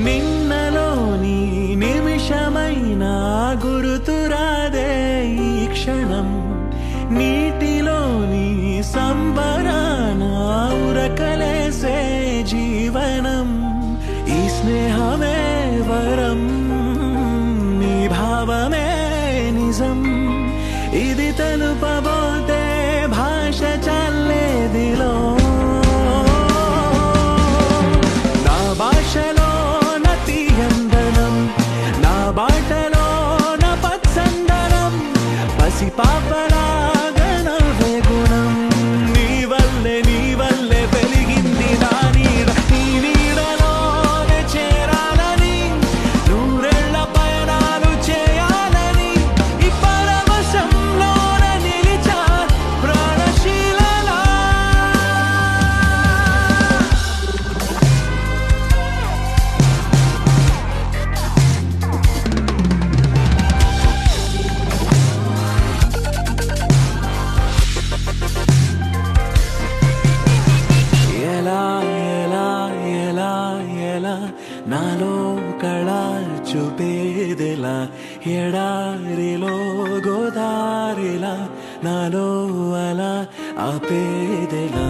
నిన్నలోని నిమిషమైన గురుతురాదే ఈ క్షణం, నీటిలోని సంబరాన ఉరకలేసే జీవనం. ఈ స్నేహమే వరం, నీ భావమే నిజం, ఇది తెలుపబోతే భాష చల్లేదిలో. నా భాషలో నతియందనం, నా బాటలో న పచ్చందనం, పసి పాపలాగా నవ్వే గుణం. నీ వల్లే పెరిగింది నా నీడ, నీ నీడలోనే చేరాలని, నూరేళ్ల పయనాలు చేయాలని, ఈ పరవశంలోన నిలిచా ప్రాణశీలలా. ఎలా ఎలా ఎలా ఎలా నాలో కళ చూపేదెలా, ఎడారిలో గోదారిలా నాలో అలా ఆపేదెలా.